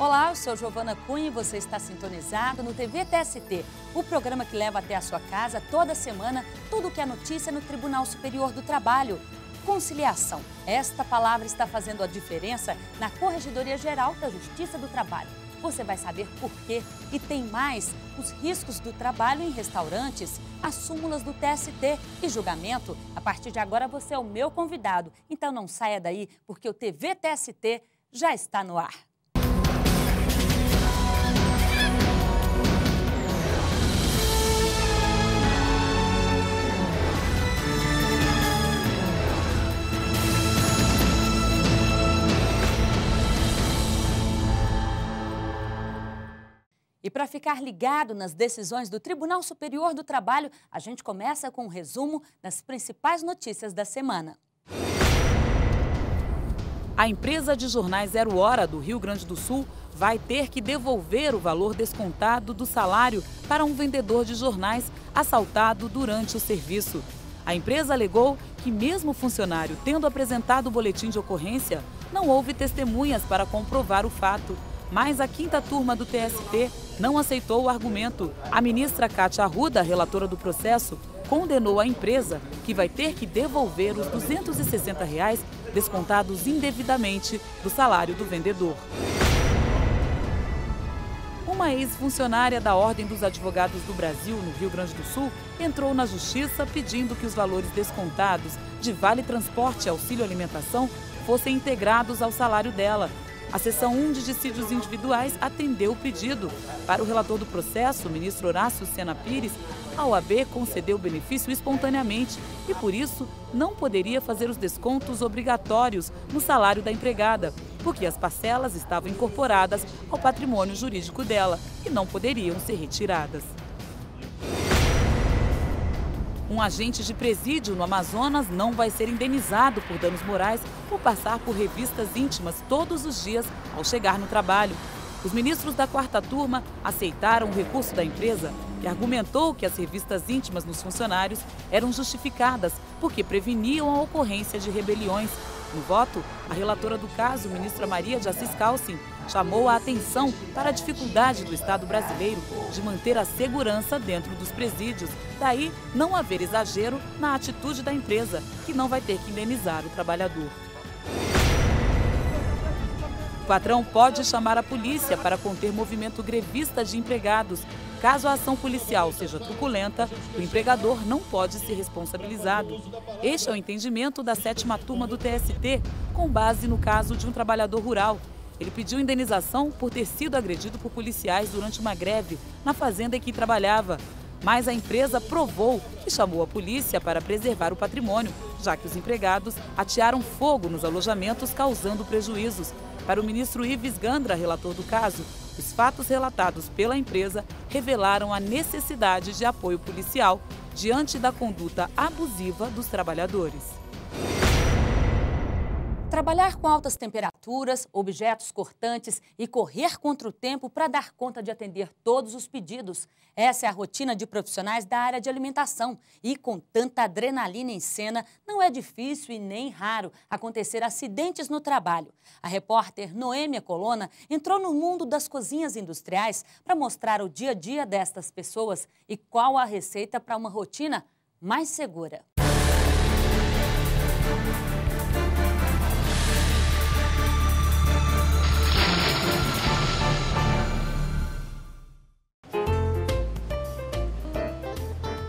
Olá, eu sou Giovana Cunha e você está sintonizado no TV TST, o programa que leva até a sua casa toda semana tudo o que é notícia no Tribunal Superior do Trabalho. Conciliação. Esta palavra está fazendo a diferença na Corregedoria Geral da Justiça do Trabalho. Você vai saber por quê e tem mais: os riscos do trabalho em restaurantes, as súmulas do TST e julgamento. A partir de agora você é o meu convidado, então não saia daí porque o TV TST já está no ar. E para ficar ligado nas decisões do Tribunal Superior do Trabalho, a gente começa com um resumo das principais notícias da semana. A empresa de jornais Zero Hora do Rio Grande do Sul vai ter que devolver o valor descontado do salário para um vendedor de jornais assaltado durante o serviço. A empresa alegou que, mesmo o funcionário tendo apresentado o boletim de ocorrência, não houve testemunhas para comprovar o fato. Mas a quinta turma do TST não aceitou o argumento. A ministra Kátia Arruda, relatora do processo, condenou a empresa, que vai ter que devolver os R$ 260 descontados indevidamente do salário do vendedor. Uma ex-funcionária da Ordem dos Advogados do Brasil, no Rio Grande do Sul, entrou na Justiça pedindo que os valores descontados de Vale Transporte e Auxílio Alimentação fossem integrados ao salário dela. A Seção 1 de Dissídios Individuais atendeu o pedido. Para o relator do processo, o ministro Horácio Sena Pires, a OAB concedeu o benefício espontaneamente e, por isso, não poderia fazer os descontos obrigatórios no salário da empregada, porque as parcelas estavam incorporadas ao patrimônio jurídico dela e não poderiam ser retiradas. Um agente de presídio no Amazonas não vai ser indenizado por danos morais por passar por revistas íntimas todos os dias ao chegar no trabalho. Os ministros da quarta turma aceitaram o recurso da empresa, que argumentou que as revistas íntimas nos funcionários eram justificadas porque preveniam a ocorrência de rebeliões. No voto, a relatora do caso, ministra Maria de Assis Calcin, chamou a atenção para a dificuldade do Estado brasileiro de manter a segurança dentro dos presídios. Daí, não haver exagero na atitude da empresa, que não vai ter que indenizar o trabalhador. O patrão pode chamar a polícia para conter movimento grevista de empregados. Caso a ação policial seja truculenta, o empregador não pode ser responsabilizado. Este é o entendimento da sétima turma do TST, com base no caso de um trabalhador rural. Ele pediu indenização por ter sido agredido por policiais durante uma greve na fazenda em que trabalhava. Mas a empresa provou que chamou a polícia para preservar o patrimônio, já que os empregados atearam fogo nos alojamentos, causando prejuízos. Para o ministro Ives Gandra, relator do caso, os fatos relatados pela empresa revelaram a necessidade de apoio policial diante da conduta abusiva dos trabalhadores. Trabalhar com altas temperaturas, objetos cortantes e correr contra o tempo para dar conta de atender todos os pedidos. Essa é a rotina de profissionais da área de alimentação. E com tanta adrenalina em cena, não é difícil e nem raro acontecer acidentes no trabalho. A repórter Noêmia Colonna entrou no mundo das cozinhas industriais para mostrar o dia a dia destas pessoas e qual a receita para uma rotina mais segura.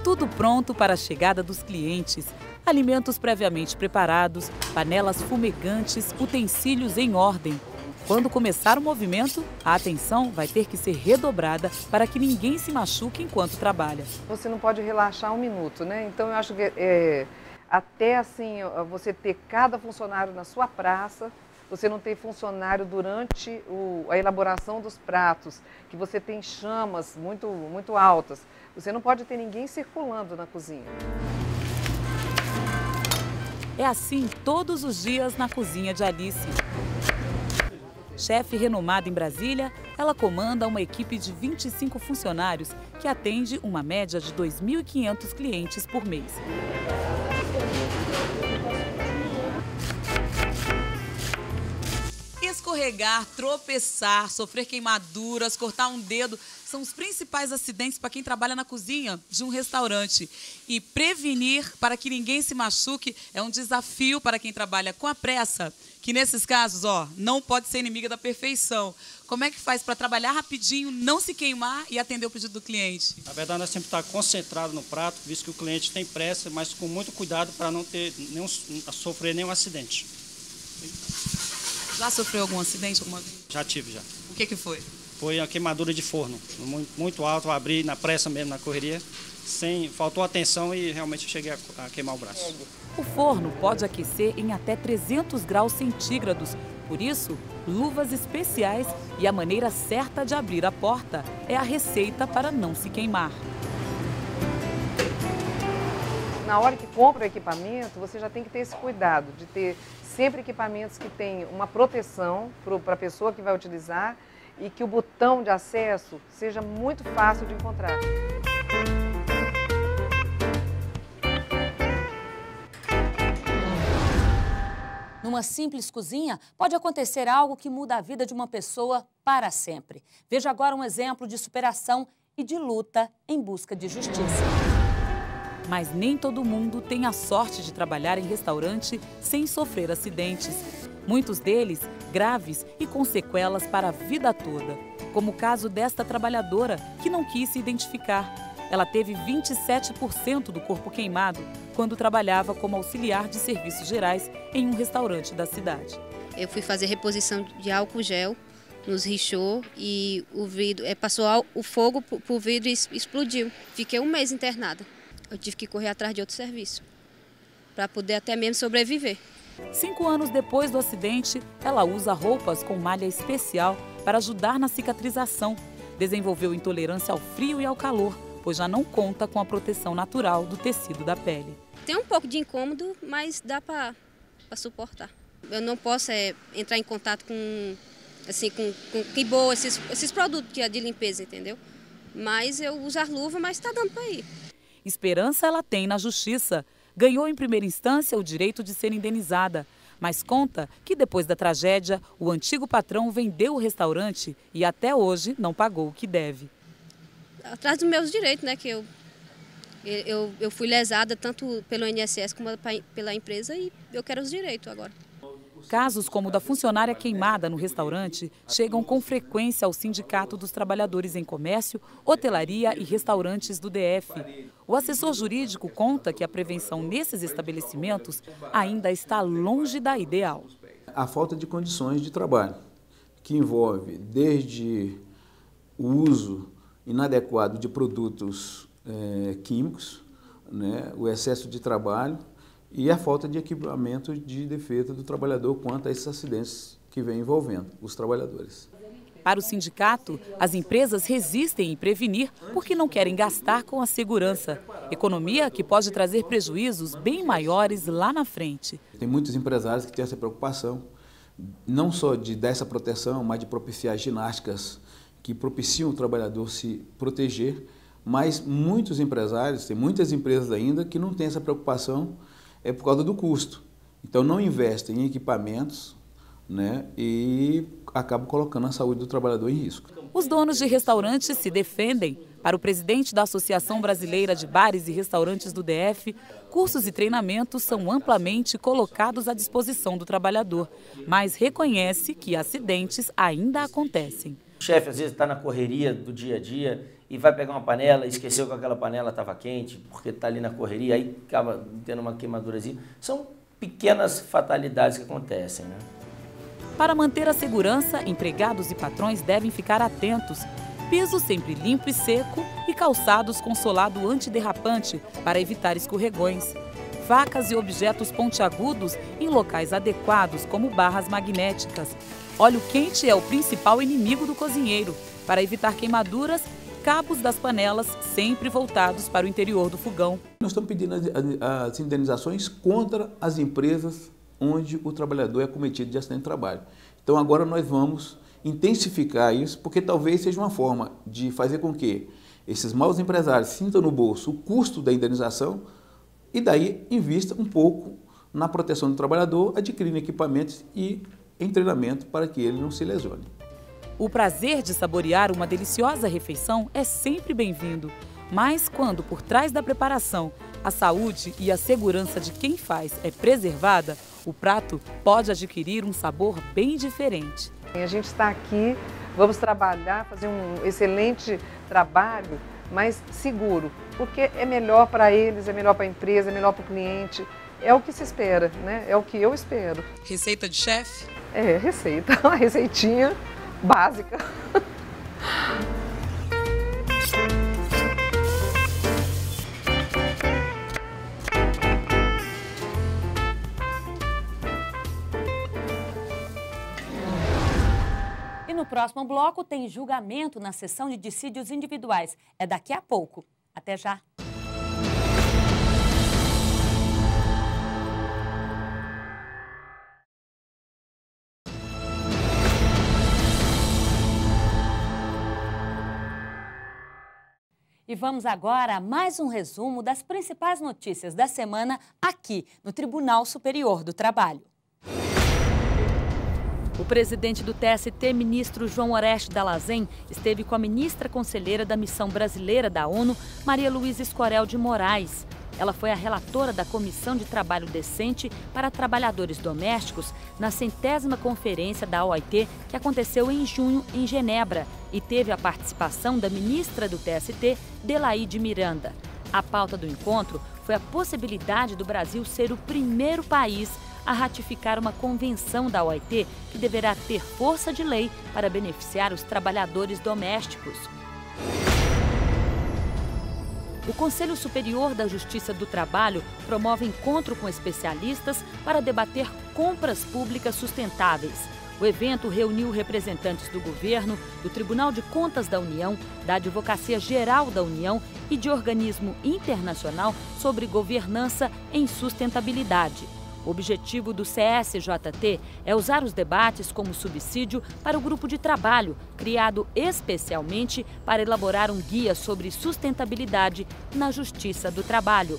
Tudo pronto para a chegada dos clientes. Alimentos previamente preparados, panelas fumegantes, utensílios em ordem. Quando começar o movimento, a atenção vai ter que ser redobrada para que ninguém se machuque enquanto trabalha. Você não pode relaxar um minuto, né? Então eu acho que até assim, você ter cada funcionário na sua praça, você não ter funcionário durante a elaboração dos pratos, que você tem chamas muito altas. Você não pode ter ninguém circulando na cozinha. É assim todos os dias na cozinha de Alice. Chefe renomada em Brasília, ela comanda uma equipe de 25 funcionários que atende uma média de 2.500 clientes por mês. Escorregar, tropeçar, sofrer queimaduras, cortar um dedo, são os principais acidentes para quem trabalha na cozinha de um restaurante. E prevenir para que ninguém se machuque é um desafio para quem trabalha com a pressa, que nesses casos, não pode ser inimiga da perfeição. Como é que faz para trabalhar rapidinho, não se queimar e atender o pedido do cliente? Na verdade, nós sempre estamos concentrados no prato, visto que o cliente tem pressa, mas com muito cuidado para não sofrer nenhum acidente. Já sofreu algum acidente alguma vez? Já tive, já. O que foi? Foi a queimadura de forno, muito alto, eu abri na pressa mesmo, na correria, faltou atenção e realmente eu cheguei a queimar o braço. O forno pode aquecer em até 300 graus centígrados, por isso, luvas especiais e a maneira certa de abrir a porta é a receita para não se queimar. Na hora que compra o equipamento, você já tem que ter esse cuidado de ter sempre equipamentos que tenham uma proteção para a pessoa que vai utilizar e que o botão de acesso seja muito fácil de encontrar. Numa simples cozinha, pode acontecer algo que muda a vida de uma pessoa para sempre. Veja agora um exemplo de superação e de luta em busca de justiça. Mas nem todo mundo tem a sorte de trabalhar em restaurante sem sofrer acidentes. Muitos deles graves e com sequelas para a vida toda. Como o caso desta trabalhadora, que não quis se identificar. Ela teve 27% do corpo queimado quando trabalhava como auxiliar de serviços gerais em um restaurante da cidade. Eu fui fazer reposição de álcool gel nos rixô e o vidro passou o fogo para o vidro e explodiu. Fiquei um mês internada. Eu tive que correr atrás de outro serviço para poder até mesmo sobreviver. 5 anos depois do acidente, ela usa roupas com malha especial para ajudar na cicatrização. Desenvolveu intolerância ao frio e ao calor, pois já não conta com a proteção natural do tecido da pele. Tem um pouco de incômodo, mas dá para suportar. Eu não posso entrar em contato com que boa, esses produtos de limpeza, entendeu? Mas eu uso a luva, mas está dando para ir. Esperança ela tem na justiça. Ganhou em primeira instância o direito de ser indenizada, mas conta que depois da tragédia, o antigo patrão vendeu o restaurante e até hoje não pagou o que deve. Atrás dos meus direitos, né, que eu fui lesada tanto pelo INSS como pela empresa e eu quero os direitos agora. Casos como o da funcionária queimada no restaurante chegam com frequência ao Sindicato dos Trabalhadores em Comércio, Hotelaria e Restaurantes do DF. O assessor jurídico conta que a prevenção nesses estabelecimentos ainda está longe da ideal. A falta de condições de trabalho, que envolve desde o uso inadequado de produtos químicos, né, o excesso de trabalho, e a falta de equipamento de defesa do trabalhador quanto a esses acidentes que vem envolvendo os trabalhadores. Para o sindicato, as empresas resistem em prevenir porque não querem gastar com a segurança. Economia que pode trazer prejuízos bem maiores lá na frente. Tem muitos empresários que têm essa preocupação, não só de dar essa proteção, mas de propiciar ginásticas que propiciam o trabalhador se proteger, mas muitos empresários, tem muitas empresas ainda que não têm essa preocupação por causa do custo. Então não investem em equipamentos, né, e acabam colocando a saúde do trabalhador em risco. Os donos de restaurantes se defendem. Para o presidente da Associação Brasileira de Bares e Restaurantes do DF, cursos e treinamentos são amplamente colocados à disposição do trabalhador, mas reconhece que acidentes ainda acontecem. O chefe às vezes está na correria do dia a dia e vai pegar uma panela e esqueceu que aquela panela estava quente porque está ali na correria, aí acaba tendo uma queimadurazinha. São pequenas fatalidades que acontecem, né? Para manter a segurança, empregados e patrões devem ficar atentos. Piso sempre limpo e seco e calçados com solado antiderrapante para evitar escorregões. Facas e objetos pontiagudos em locais adequados, como barras magnéticas. Óleo quente é o principal inimigo do cozinheiro. Para evitar queimaduras, cabos das panelas sempre voltados para o interior do fogão. Nós estamos pedindo as indenizações contra as empresas onde o trabalhador é cometido de acidente de trabalho. Então agora nós vamos intensificar isso, porque talvez seja uma forma de fazer com que esses maus empresários sintam no bolso o custo da indenização e daí invista um pouco na proteção do trabalhador, adquirindo equipamentos e em treinamento para que ele não se lesione. O prazer de saborear uma deliciosa refeição é sempre bem-vindo, mas quando por trás da preparação a saúde e a segurança de quem faz é preservada, o prato pode adquirir um sabor bem diferente. A gente está aqui, vamos trabalhar, fazer um excelente trabalho, mas seguro, porque é melhor para eles, é melhor para a empresa, é melhor para o cliente. É o que se espera, né? É o que eu espero. Receita de chefe? É, receita, uma receitinha básica. E no próximo bloco tem julgamento na sessão de dissídios individuais. É daqui a pouco. Até já. E vamos agora a mais um resumo das principais notícias da semana aqui no Tribunal Superior do Trabalho. O presidente do TST, ministro João Oreste Dallazen, esteve com a ministra conselheira da Missão Brasileira da ONU, Maria Luísa Escorel de Moraes. Ela foi a relatora da Comissão de Trabalho Decente para Trabalhadores Domésticos na 100ª Conferência da OIT, que aconteceu em junho em Genebra, e teve a participação da ministra do TST, Delaide Miranda. A pauta do encontro foi a possibilidade do Brasil ser o primeiro país a ratificar uma convenção da OIT que deverá ter força de lei para beneficiar os trabalhadores domésticos. O Conselho Superior da Justiça do Trabalho promove encontro com especialistas para debater compras públicas sustentáveis. O evento reuniu representantes do governo, do Tribunal de Contas da União, da Advocacia Geral da União e de organismo internacional sobre governança em sustentabilidade. O objetivo do CSJT é usar os debates como subsídio para o grupo de trabalho, criado especialmente para elaborar um guia sobre sustentabilidade na Justiça do Trabalho.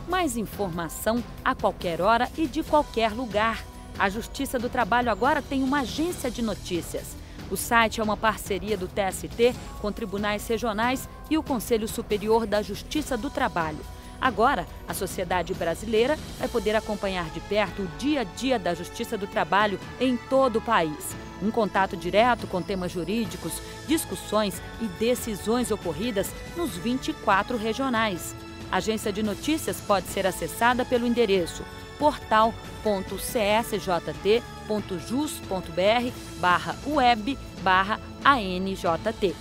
Mais informação a qualquer hora e de qualquer lugar. A Justiça do Trabalho agora tem uma agência de notícias. O site é uma parceria do TST com tribunais regionais e o Conselho Superior da Justiça do Trabalho. Agora, a sociedade brasileira vai poder acompanhar de perto o dia a dia da Justiça do Trabalho em todo o país. Um contato direto com temas jurídicos, discussões e decisões ocorridas nos 24 regionais. A agência de notícias pode ser acessada pelo endereço portal.csjt.jus.br/web/ANJT.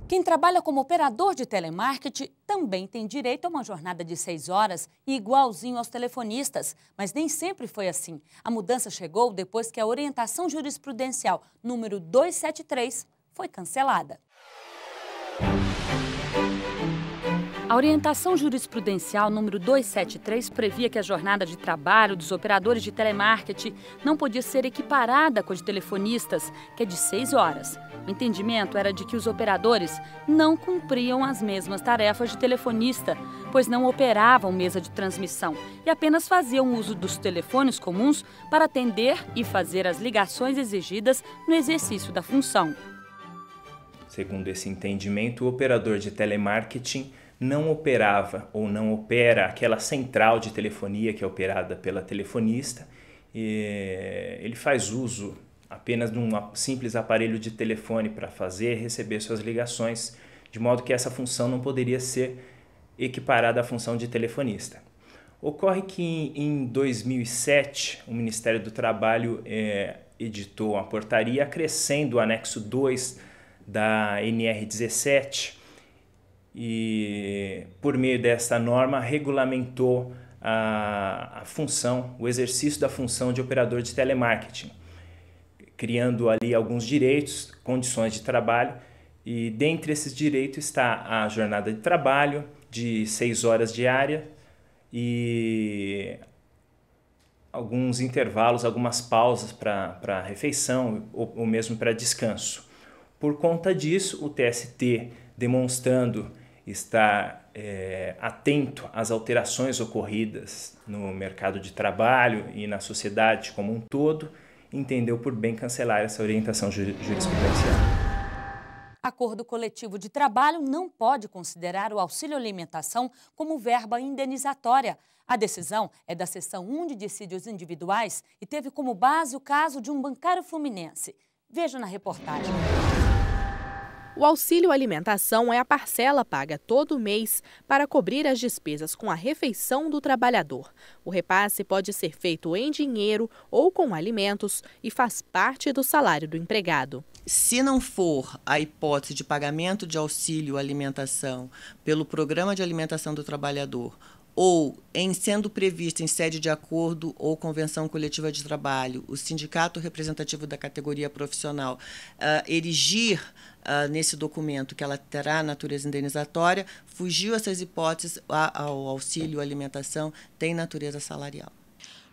Quem trabalha como operador de telemarketing também tem direito a uma jornada de 6 horas, igualzinho aos telefonistas. Mas nem sempre foi assim. A mudança chegou depois que a orientação jurisprudencial número 273 foi cancelada. A orientação jurisprudencial número 273 previa que a jornada de trabalho dos operadores de telemarketing não podia ser equiparada com a de telefonistas, que é de 6 horas. O entendimento era de que os operadores não cumpriam as mesmas tarefas de telefonista, pois não operavam mesa de transmissão e apenas faziam uso dos telefones comuns para atender e fazer as ligações exigidas no exercício da função. Segundo esse entendimento, o operador de telemarketing não operava ou não opera aquela central de telefonia que é operada pela telefonista. Ele faz uso apenas de um simples aparelho de telefone para fazer e receber suas ligações, de modo que essa função não poderia ser equiparada à função de telefonista. Ocorre que em 2007 o Ministério do Trabalho editou uma portaria acrescendo o anexo 2 da NR17, e por meio desta norma regulamentou a função, o exercício da função de operador de telemarketing, criando ali alguns direitos, condições de trabalho, e dentre esses direitos está a jornada de trabalho de 6 horas diárias e alguns intervalos, algumas pausas para refeição ou mesmo para descanso. Por conta disso, o TST, demonstrando estar atento às alterações ocorridas no mercado de trabalho e na sociedade como um todo, entendeu por bem cancelar essa orientação jurisprudencial. Acordo coletivo de trabalho não pode considerar o auxílio alimentação como verba indenizatória. A decisão é da seção 1 de dissídios individuais e teve como base o caso de um bancário fluminense. Veja na reportagem. O auxílio alimentação é a parcela paga todo mês para cobrir as despesas com a refeição do trabalhador. O repasse pode ser feito em dinheiro ou com alimentos e faz parte do salário do empregado. Se não for a hipótese de pagamento de auxílio alimentação pelo Programa de Alimentação do Trabalhador ou em sendo previsto em sede de acordo ou convenção coletiva de trabalho, o sindicato representativo da categoria profissional erigir nesse documento que ela terá natureza indenizatória, fugiu essas hipóteses, ao auxílio alimentação tem natureza salarial.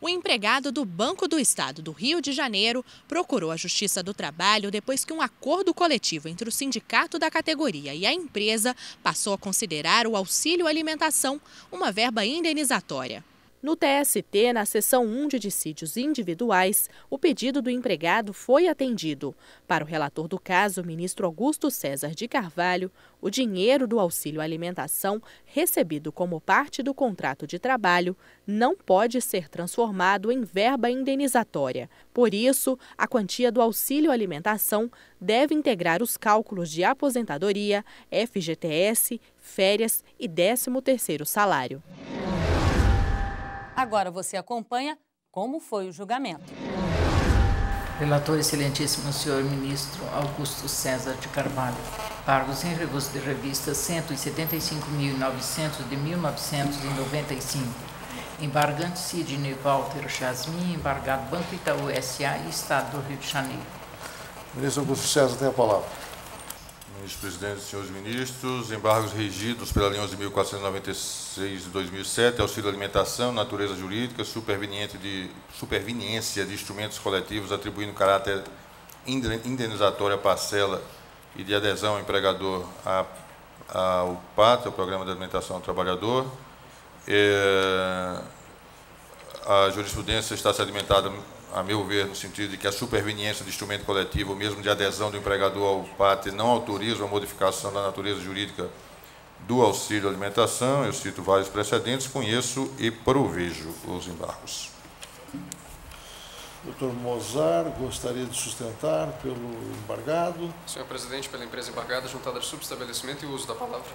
O empregado do Banco do Estado do Rio de Janeiro procurou a Justiça do Trabalho depois que um acordo coletivo entre o sindicato da categoria e a empresa passou a considerar o auxílio alimentação uma verba indenizatória. No TST, na seção 1 de dissídios individuais, o pedido do empregado foi atendido. Para o relator do caso, o ministro Augusto César de Carvalho, o dinheiro do auxílio alimentação, recebido como parte do contrato de trabalho, não pode ser transformado em verba indenizatória. Por isso, a quantia do auxílio alimentação deve integrar os cálculos de aposentadoria, FGTS, férias e 13º salário. Agora você acompanha como foi o julgamento. Relator excelentíssimo senhor ministro Augusto César de Carvalho. Pagos em recurso de revista 175.900 de 1995. Embargante Sidney Walter Jasmin, embargado Banco Itaú S.A. e Estado do Rio de Janeiro. Ministro Augusto César tem a palavra. Ministro Presidente, senhores ministros, embargos regidos pela Lei 11.496 de 2007, auxílio alimentação, natureza jurídica, superveniência de instrumentos coletivos atribuindo caráter indenizatório à parcela e de adesão ao empregador ao PAT, ao Programa de Alimentação ao Trabalhador. A jurisprudência está se alimentada, a meu ver, no sentido de que a superveniência de instrumento coletivo, ou mesmo de adesão do empregador ao PAT, não autoriza a modificação da natureza jurídica do auxílio alimentação. Eu cito vários precedentes, conheço e provejo os embargos. Dr. Mozart, gostaria de sustentar pelo embargado. Senhor presidente, pela empresa embargada, juntada de subestabelecimento e uso da palavra.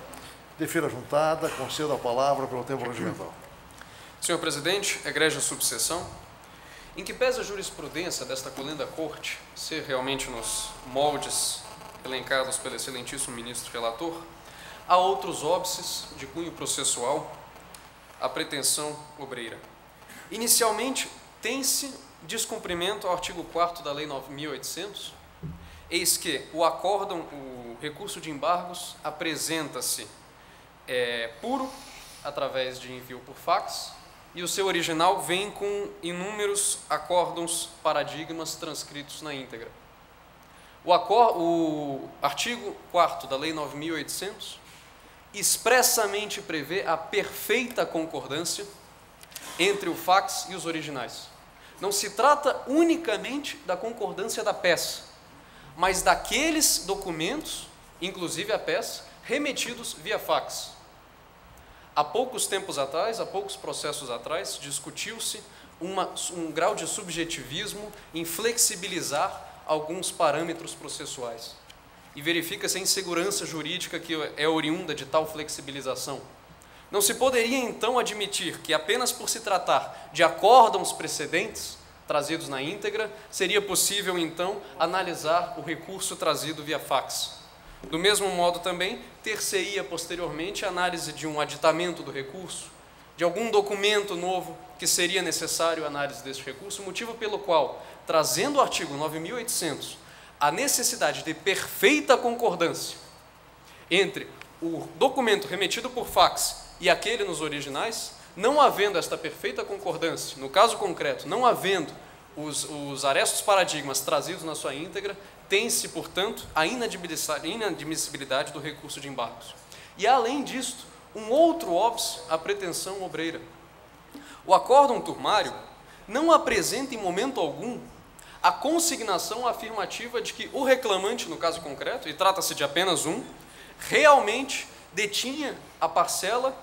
Defira a juntada, conceda a palavra pelo tempo regimental. Senhor presidente, egrégia subseção, em que pese a jurisprudência desta colenda corte ser realmente nos moldes elencados pelo excelentíssimo ministro relator, há outros óbices de cunho processual à pretensão obreira. Inicialmente, tem-se descumprimento ao artigo 4º da Lei 9.800, eis que o recurso de embargos apresenta-se puro, através de envio por fax, e o seu original vem com inúmeros acórdãos, paradigmas transcritos na íntegra. O artigo 4º da Lei 9.800 expressamente prevê a perfeita concordância entre o fax e os originais. Não se trata unicamente da concordância da peça, mas daqueles documentos, inclusive a peça, remetidos via fax. Há poucos tempos atrás, há poucos processos atrás, discutiu-se um grau de subjetivismo em flexibilizar alguns parâmetros processuais. E verifica-se a insegurança jurídica que é oriunda de tal flexibilização. Não se poderia, então, admitir que apenas por se tratar de acórdãos precedentes, trazidos na íntegra, seria possível, então, analisar o recurso trazido via fax. Do mesmo modo, também, ter-se-ia posteriormente a análise de um aditamento do recurso, de algum documento novo que seria necessário a análise desse recurso, motivo pelo qual, trazendo o artigo 9.800, a necessidade de perfeita concordância entre o documento remetido por fax e aquele nos originais, não havendo esta perfeita concordância, no caso concreto, não havendo os arestos paradigmas trazidos na sua íntegra, tem-se, portanto, a inadmissibilidade do recurso de embargos. E, além disto, um outro óbice à pretensão obreira. O acórdão turmário não apresenta em momento algum a consignação afirmativa de que o reclamante, no caso concreto, e trata-se de apenas um, realmente detinha a parcela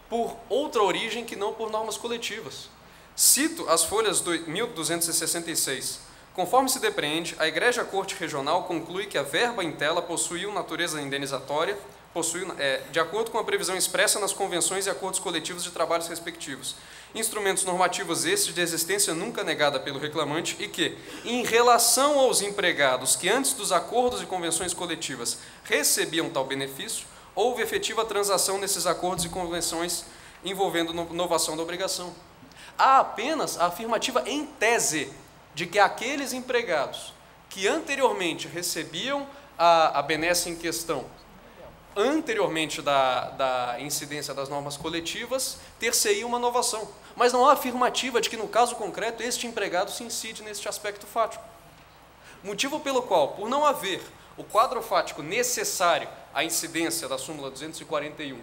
por outra origem que não por normas coletivas. Cito as folhas 1266. Conforme se depreende, a Egrégia Corte Regional conclui que a verba em tela possuiu natureza indenizatória, de acordo com a previsão expressa nas convenções e acordos coletivos de trabalhos respectivos. Instrumentos normativos estes de existência nunca negada pelo reclamante e que, em relação aos empregados que antes dos acordos e convenções coletivas recebiam tal benefício, houve efetiva transação nesses acordos e convenções envolvendo novação da obrigação. Há apenas a afirmativa em tese de que aqueles empregados que anteriormente recebiam a benesse em questão, anteriormente da incidência das normas coletivas, ter-se-ia uma novação. Mas não há afirmativa de que, no caso concreto, este empregado se incide neste aspecto fático. Motivo pelo qual, por não haver o quadro fático necessário à incidência da súmula 241,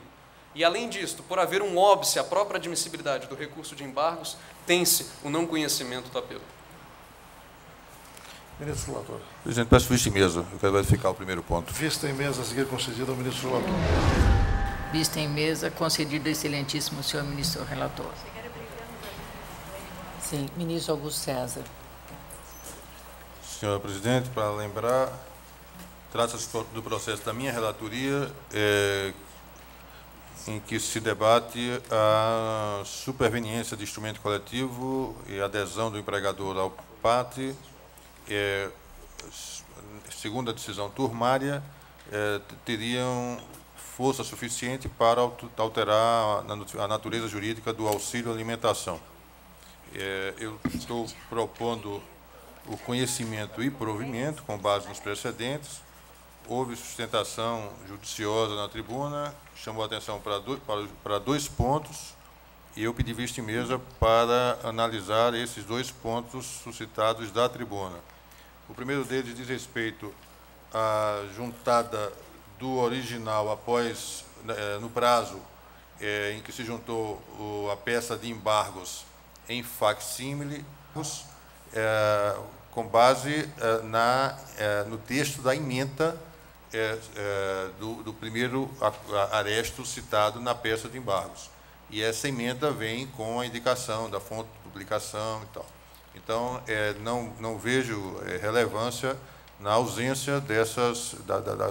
e, além disto, por haver um óbice à própria admissibilidade do recurso de embargos, tem-se o não conhecimento do apelo. Ministro relator. Presidente, peço vista em mesa. Eu quero verificar o primeiro ponto. Vista em mesa a seguir concedida ao ministro relator. Vista em mesa concedida ao excelentíssimo senhor ministro relator. Sim, ministro Augusto César. Senhora Presidente, para lembrar, trata-se do processo da minha relatoria, em que se debate a superveniência de instrumento coletivo e adesão do empregador ao PAT, segundo a decisão turmária, teriam força suficiente para alterar a natureza jurídica do auxílio alimentação. Eu estou propondo o conhecimento e provimento com base nos precedentes. Houve sustentação judiciosa na tribuna, chamou a atenção para dois pontos, e eu pedi vista em mesa para analisar esses dois pontos suscitados da tribuna. O primeiro deles diz respeito à juntada do original após, no prazo em que se juntou a peça de embargos em facsímile, com base no texto da ementa do primeiro aresto citado na peça de embargos. E essa emenda vem com a indicação da fonte de publicação e tal. Então, não vejo relevância na ausência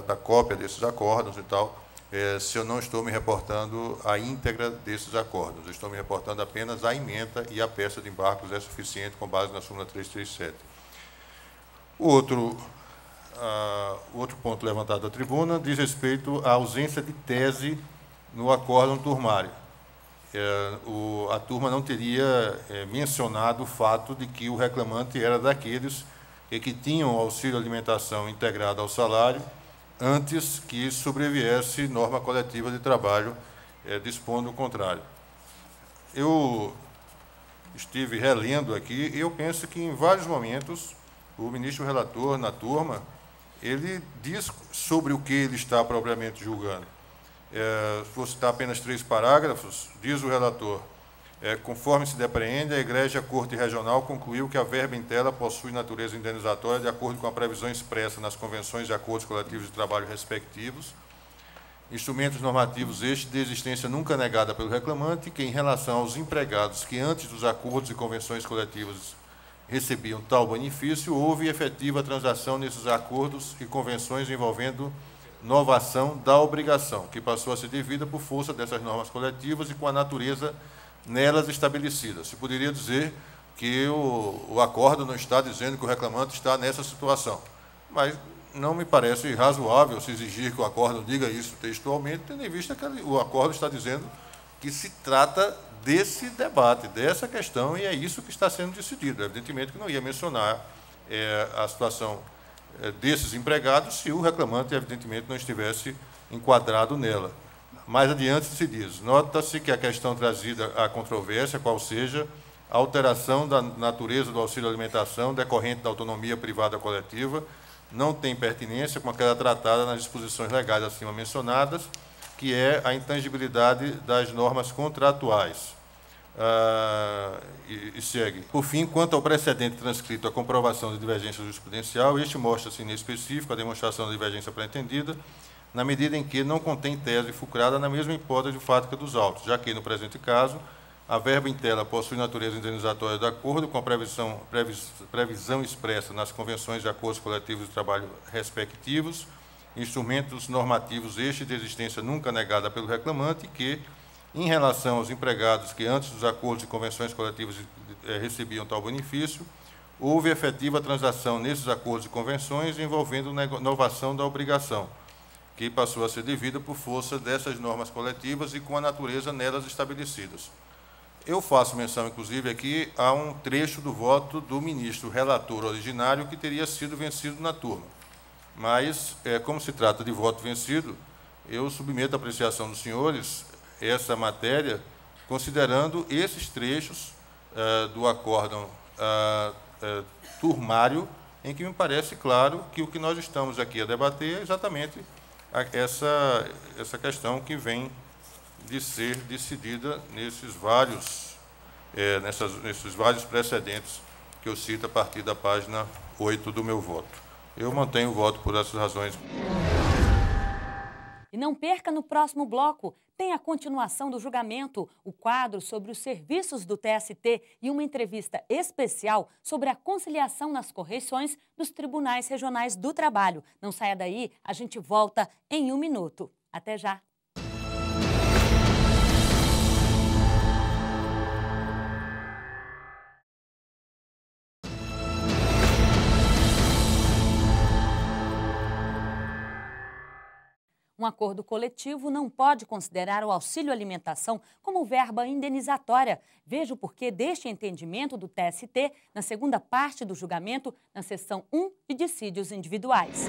da cópia desses acórdãos e tal, se eu não estou me reportando a íntegra desses acórdãos. Eu estou me reportando apenas a ementa e a peça de embargos é suficiente com base na súmula 337. O outro ponto levantado da tribuna diz respeito à ausência de tese no acórdão turmário. A turma não teria mencionado o fato de que o reclamante era daqueles que tinham o auxílio alimentação integrado ao salário antes que sobreviesse norma coletiva de trabalho dispondo o contrário. Eu estive relendo aqui e eu penso que, em vários momentos, o ministro relator, na turma, ele diz sobre o que ele está propriamente julgando. Vou citar apenas 3 parágrafos. Diz o relator: conforme se depreende, a Egrégia Corte Regional concluiu que a verba em tela possui natureza indenizatória de acordo com a previsão expressa nas convenções e acordos coletivos de trabalho respectivos. Instrumentos normativos estes de existência nunca negada pelo reclamante, que, em relação aos empregados que antes dos acordos e convenções coletivas recebiam tal benefício, houve efetiva transação nesses acordos e convenções envolvendo novação da obrigação, que passou a ser devida por força dessas normas coletivas e com a natureza nelas estabelecida. Se poderia dizer que o acordo não está dizendo que o reclamante está nessa situação, mas não me parece razoável se exigir que o acordo diga isso textualmente, tendo em vista que o acordo está dizendo que se trata desse debate, dessa questão, e é isso que está sendo decidido. Evidentemente que não ia mencionar a situação desses empregados se o reclamante, evidentemente, não estivesse enquadrado nela. Mais adiante se diz: nota-se que a questão trazida à controvérsia, qual seja a alteração da natureza do auxílio alimentação decorrente da autonomia privada coletiva, não tem pertinência com aquela tratada nas disposições legais acima mencionadas, que é a intangibilidade das normas contratuais. E segue. Por fim, quanto ao precedente transcrito à comprovação de divergência jurisprudencial, este mostra-se, nesse específico, a demonstração da divergência pretendida, na medida em que não contém tese fulcrada na mesma hipótese fática dos autos, já que, no presente caso, a verba em tela possui natureza indenizatória de acordo com a previsão expressa nas convenções de acordos coletivos de trabalho respectivos, instrumentos normativos este de existência nunca negada pelo reclamante, que, em relação aos empregados que antes dos acordos e convenções coletivas recebiam tal benefício, houve efetiva transação nesses acordos e convenções envolvendo novação da obrigação, que passou a ser devida por força dessas normas coletivas e com a natureza nelas estabelecidas. Eu faço menção, inclusive, aqui a um trecho do voto do ministro relator originário que teria sido vencido na turma. Mas, como se trata de voto vencido, eu submeto à apreciação dos senhores essa matéria, considerando esses trechos do acórdão turmário, em que me parece claro que o que nós estamos aqui a debater é exatamente essa questão que vem de ser decidida nesses vários precedentes que eu cito a partir da página 8 do meu voto. Eu mantenho o voto por essas razões. E não perca no próximo bloco, tem a continuação do julgamento, o quadro sobre os serviços do TST e uma entrevista especial sobre a conciliação nas correições dos Tribunais Regionais do Trabalho. Não saia daí, a gente volta em 1 minuto. Até já! Um acordo coletivo não pode considerar o auxílio alimentação como verba indenizatória. Veja o porquê deste entendimento do TST na segunda parte do julgamento, na seção 1 de dissídios individuais.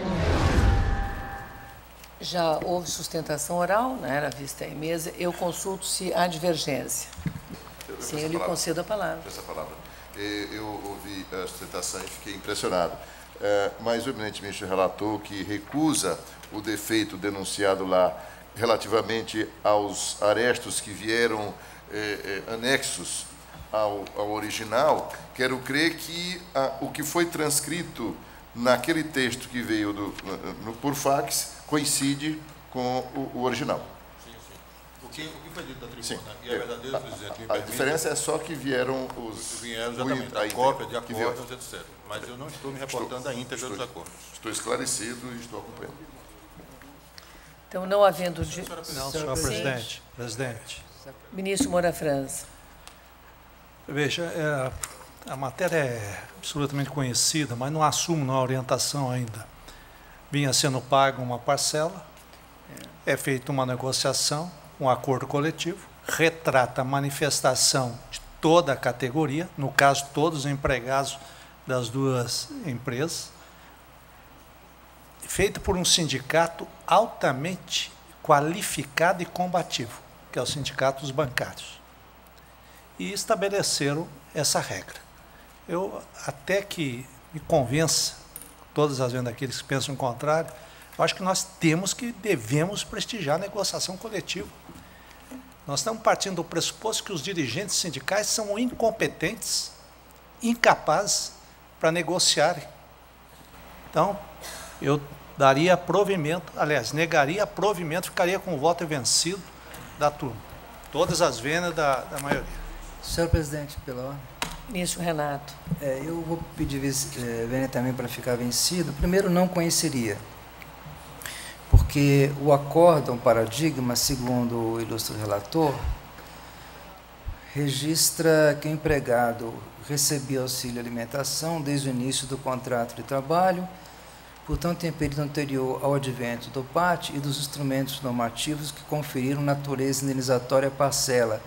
Já houve sustentação oral, né, era vista em mesa. Eu consulto se há divergência. Sim, eu lhe concedo a palavra. Eu ouvi a sustentação e fiquei impressionado. Mas o eminente ministro relator que recusa o defeito denunciado lá relativamente aos arestos que vieram anexos ao original, quero crer que o que foi transcrito naquele texto que veio por fax coincide com o original. Sim, sim. O que foi dito da tribuna, sim. E é verdadeiro, presidente, a diferença é só que vieram Vieram exatamente a cópia de acordos, etc. Mas eu não estou me reportando da íntegra dos acordos. Estou esclarecido e estou acompanhando. Então, não havendo... Não, senhor presidente. Presidente. Ministro Moura França. Veja, a matéria é absolutamente conhecida, mas não assumo na orientação ainda. Vinha sendo paga uma parcela, é feita uma negociação, um acordo coletivo, retrata a manifestação de toda a categoria, no caso, todos os empregados das duas empresas, feita por um sindicato altamente qualificado e combativo, que é o Sindicato dos Bancários. E estabeleceram essa regra. Eu, até que me convença, todas as vezes daqueles que pensam o contrário, eu acho que nós devemos prestigiar a negociação coletiva. Nós estamos partindo do pressuposto que os dirigentes sindicais são incompetentes, incapazes para negociarem. Então, eu daria provimento, aliás, negaria provimento, ficaria com o voto vencido da turma. Todas as vendas da maioria. Senhor presidente, pela ordem. Ministro Renato. Eu vou pedir vênia também para ficar vencido. Primeiro, não conheceria, porque o acórdão paradigma, segundo o ilustre relator, registra que o empregado recebia auxílio alimentação desde o início do contrato de trabalho, portanto, em período anterior ao advento do PAT e dos instrumentos normativos que conferiram natureza indenizatória à parcela,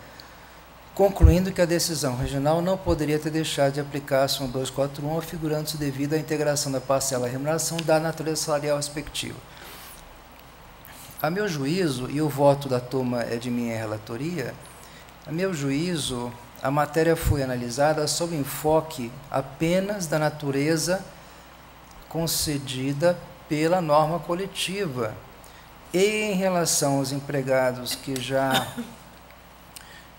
concluindo que a decisão regional não poderia ter deixado de aplicar a súmula 241, afigurando-se devido à integração da parcela à remuneração da natureza salarial respectiva. A meu juízo, e o voto da turma é de minha relatoria, a meu juízo, a matéria foi analisada sob enfoque apenas da natureza concedida pela norma coletiva, E em relação aos empregados que já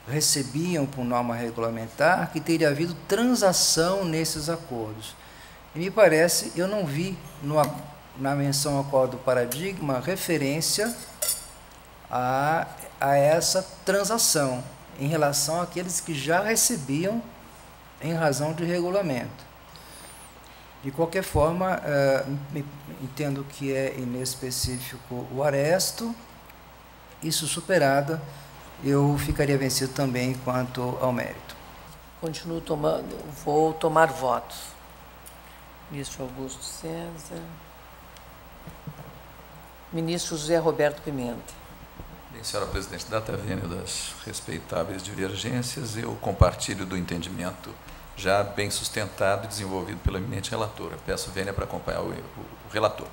recebiam por norma regulamentar, que teria havido transação nesses acordos. E me parece, eu não vi na menção ao Código do Paradigma referência a essa transação em relação àqueles que já recebiam em razão de regulamento. De qualquer forma, entendo que é inespecífico o aresto. Isso superada, eu ficaria vencido também quanto ao mérito. Continuo tomando, vou tomar votos. Ministro Augusto César. Ministro José Roberto Pimenta. Bem, senhora presidente, data vênia das respeitáveis divergências, eu compartilho do entendimento já bem sustentado e desenvolvido pela eminente relatora. Peço vênia para acompanhar o relator.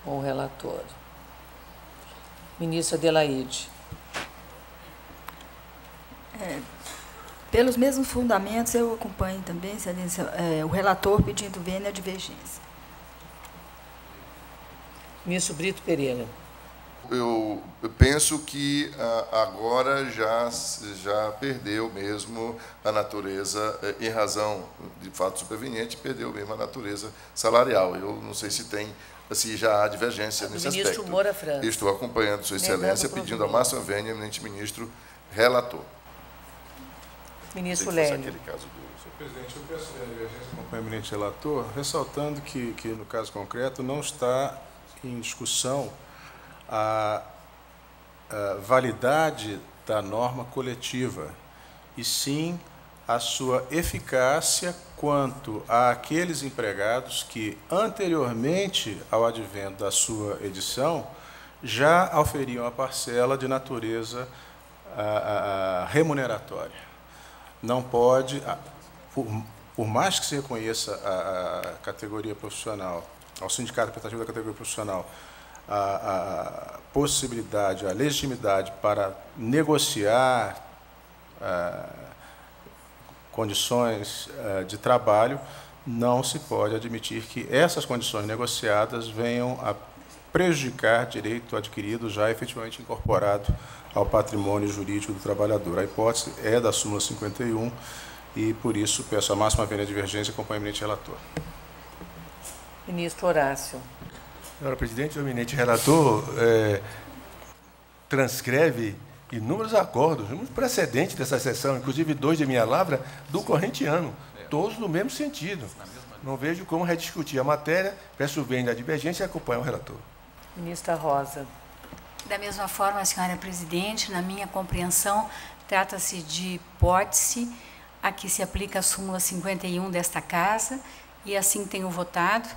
O relator. Ministra Adelaide. Pelos mesmos fundamentos, eu acompanho também, excelência, o relator pedindo vênia à divergência. Ministro Brito Pereira. Eu penso que agora já perdeu mesmo a natureza, em razão de fato superveniente, perdeu mesmo a natureza salarial. Eu não sei se já há divergência nesse aspecto. Ministro Moura França. Estou acompanhando Sua Excelência, pedindo a máxima vênia, eminente ministro relator. Ministro Lélio. Senhor presidente, eu peço a divergência com o eminente relator, ressaltando que no caso concreto não está em discussão a validade da norma coletiva, e sim a sua eficácia quanto àqueles empregados que, anteriormente ao advento da sua edição, já auferiam a parcela de natureza remuneratória. Não pode, por mais que se reconheça a categoria profissional, ao sindicato representativo da categoria profissional, a possibilidade, a legitimidade para negociar condições de trabalho, não se pode admitir que essas condições negociadas venham a prejudicar direito adquirido já efetivamente incorporado ao patrimônio jurídico do trabalhador. A hipótese é da súmula 51 e, por isso, peço a máxima vênia de divergência com o eminente relator. Ministro Horácio. Senhora presidente, o eminente relator transcreve inúmeros acordos, inúmeros precedentes dessa sessão, inclusive 2 de minha lavra, do corrente ano, todos no mesmo sentido. Não vejo como rediscutir a matéria, peço vênia da divergência e acompanho o relator. Ministra Rosa. Da mesma forma, senhora presidente, na minha compreensão, trata-se de hipótese a que se aplica a súmula 51 desta Casa, e assim tenho votado.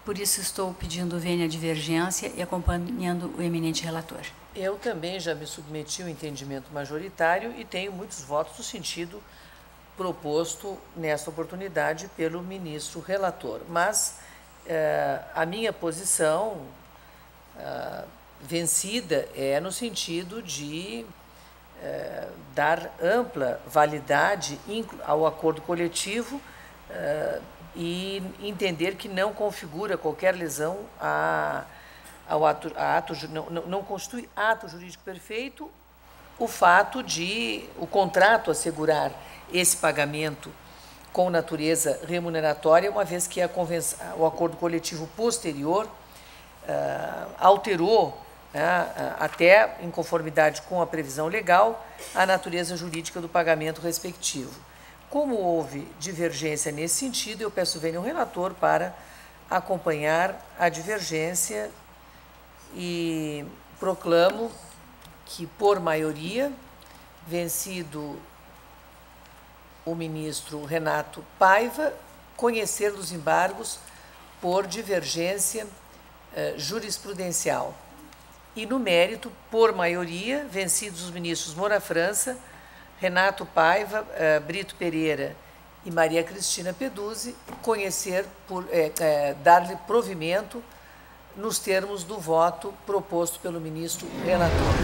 Por isso, estou pedindo vênia à divergência e acompanhando o eminente relator. Eu também já me submeti ao entendimento majoritário e tenho muitos votos no sentido proposto nesta oportunidade pelo ministro relator. Mas a minha posição vencida é no sentido de dar ampla validade ao acordo coletivo e entender que não configura qualquer lesão não constitui ato jurídico perfeito o fato de o contrato assegurar esse pagamento com natureza remuneratória, uma vez que o acordo coletivo posterior alterou, até em conformidade com a previsão legal, a natureza jurídica do pagamento respectivo. Como houve divergência nesse sentido, eu peço vênia ao relator para acompanhar a divergência e proclamo que, por maioria, vencido o ministro Renato Paiva, conhecer dos embargos por divergência jurisprudencial. E, no mérito, por maioria, vencidos os ministros Moura França, Renato Paiva, Brito Pereira e Maria Cristina Peduzzi, conhecer dar-lhe provimento nos termos do voto proposto pelo ministro relator.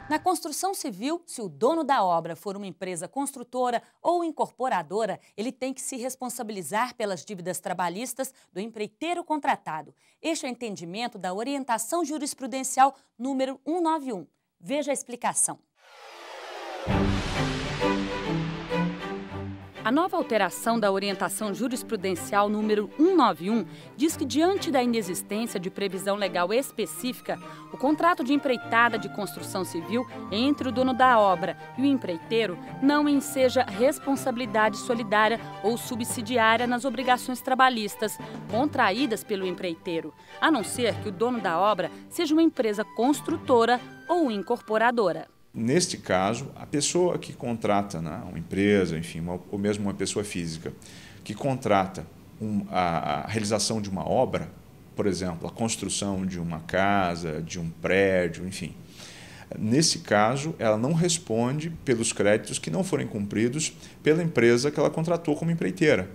Na construção civil, se o dono da obra for uma empresa construtora ou incorporadora, ele tem que se responsabilizar pelas dívidas trabalhistas do empreiteiro contratado. Este é o entendimento da Orientação Jurisprudencial número 191. Veja a explicação. A nova alteração da Orientação Jurisprudencial número 191 diz que, diante da inexistência de previsão legal específica, o contrato de empreitada de construção civil entre o dono da obra e o empreiteiro não enseja responsabilidade solidária ou subsidiária nas obrigações trabalhistas contraídas pelo empreiteiro, a não ser que o dono da obra seja uma empresa construtora ou incorporadora. Neste caso, a pessoa que contrata, né, uma empresa, enfim, ou mesmo uma pessoa física, que contrata a realização de uma obra, por exemplo, a construção de uma casa, de um prédio, enfim. Nesse caso, ela não responde pelos créditos que não forem cumpridos pela empresa que ela contratou como empreiteira,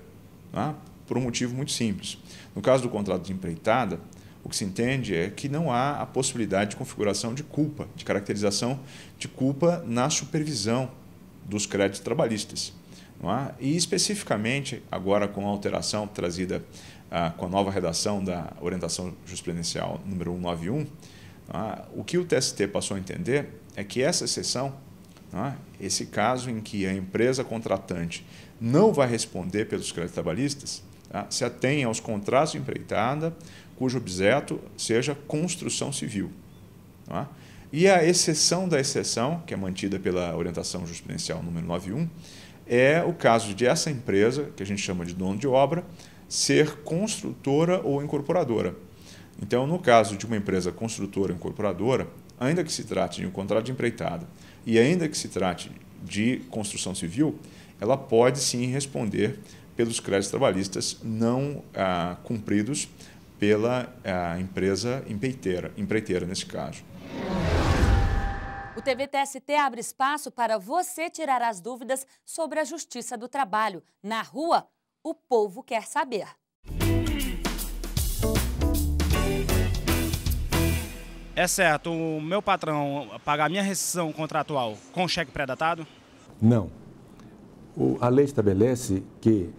né, por um motivo muito simples. No caso do contrato de empreitada, o que se entende é que não há a possibilidade de configuração de culpa, de caracterização de culpa na supervisão dos créditos trabalhistas. Não é? E especificamente, agora com a alteração trazida com a nova redação da Orientação Jurisprudencial número 191, o que o TST passou a entender é que essa exceção, esse caso em que a empresa contratante não vai responder pelos créditos trabalhistas, se atém aos contratos de empreitada cujo objeto seja construção civil. E a exceção da exceção, que é mantida pela Orientação Jurisprudencial número 91, é o caso de essa empresa, que a gente chama de dono de obra, ser construtora ou incorporadora. Então, no caso de uma empresa construtora ou incorporadora, ainda que se trate de um contrato de empreitada e ainda que se trate de construção civil, ela pode sim responder pelos créditos trabalhistas não cumpridos pela empresa empreiteira nesse caso. O TVTST abre espaço para você tirar as dúvidas sobre a Justiça do Trabalho. Na rua, o povo quer saber. É certo o meu patrão pagar minha rescisão contratual com cheque pré-datado? Não. A lei estabelece que,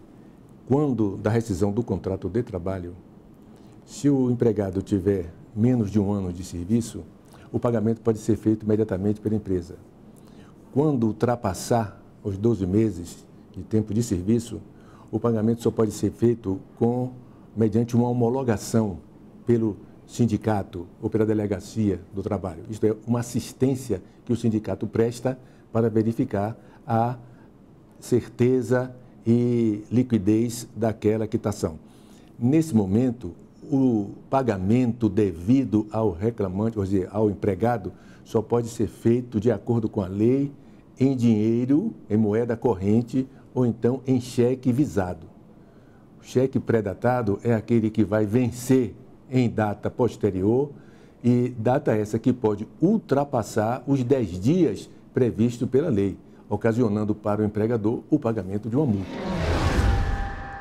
quando da rescisão do contrato de trabalho, se o empregado tiver menos de 1 ano de serviço, o pagamento pode ser feito imediatamente pela empresa. Quando ultrapassar os 12 meses de tempo de serviço, o pagamento só pode ser feito mediante uma homologação pelo sindicato ou pela delegacia do trabalho. Isto é, uma assistência que o sindicato presta para verificar a certeza e liquidez daquela quitação. Nesse momento, o pagamento devido ao reclamante, ou seja, ao empregado, só pode ser feito de acordo com a lei, em dinheiro, em moeda corrente ou então em cheque visado. O cheque pré-datado é aquele que vai vencer em data posterior e data essa que pode ultrapassar os 10 dias previstos pela lei, ocasionando para o empregador o pagamento de uma multa.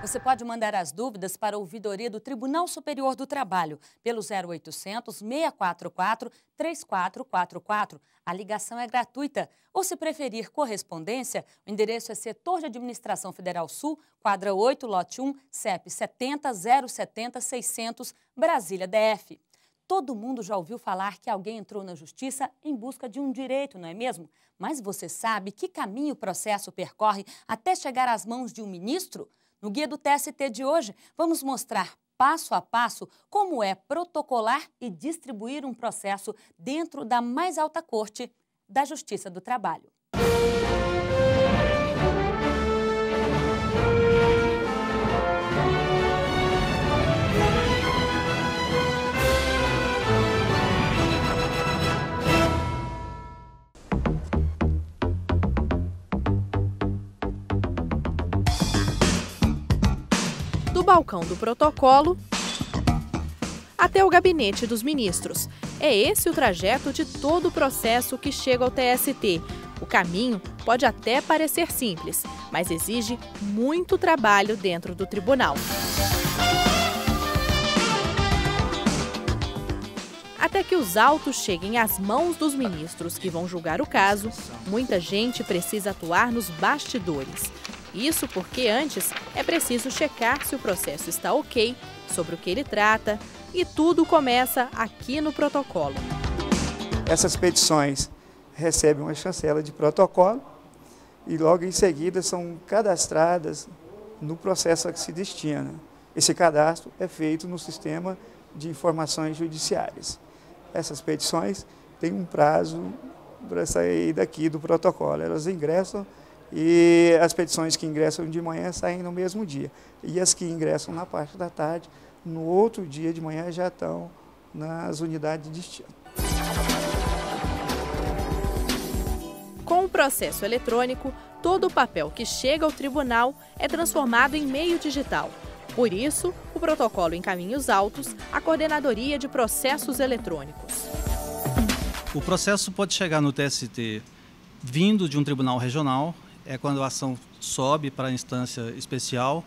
Você pode mandar as dúvidas para a ouvidoria do Tribunal Superior do Trabalho pelo 0800 644 3444. A ligação é gratuita. Ou, se preferir correspondência, o endereço é Setor de Administração Federal Sul, quadra 8, lote 1, CEP 70 070 600, Brasília, DF. Todo mundo já ouviu falar que alguém entrou na justiça em busca de um direito, não é mesmo? Mas você sabe que caminho o processo percorre até chegar às mãos de um ministro? No Guia do TST de hoje, vamos mostrar passo a passo como é protocolar e distribuir um processo dentro da mais alta corte da Justiça do Trabalho. Do balcão do protocolo até o gabinete dos ministros. É esse o trajeto de todo o processo que chega ao TST. O caminho pode até parecer simples, mas exige muito trabalho dentro do tribunal. A Até que os autos cheguem às mãos dos ministros que vão julgar o caso, muita gente precisa atuar nos bastidores. Isso porque antes é preciso checar se o processo está ok, sobre o que ele trata, e tudo começa aqui no protocolo. Essas petições recebem uma chancela de protocolo e logo em seguida são cadastradas no processo a que se destina. Esse cadastro é feito no sistema de informações judiciárias. Essas petições têm um prazo para sair daqui do protocolo. Elas ingressam e as petições que ingressam de manhã saem no mesmo dia. E as que ingressam na parte da tarde, no outro dia de manhã já estão nas unidades de destino. Com o processo eletrônico, todo o papel que chega ao tribunal é transformado em meio digital. Por isso, o protocolo encaminha os autos à Coordenadoria de Processos Eletrônicos. O processo pode chegar no TST vindo de um tribunal regional, é quando a ação sobe para a instância especial,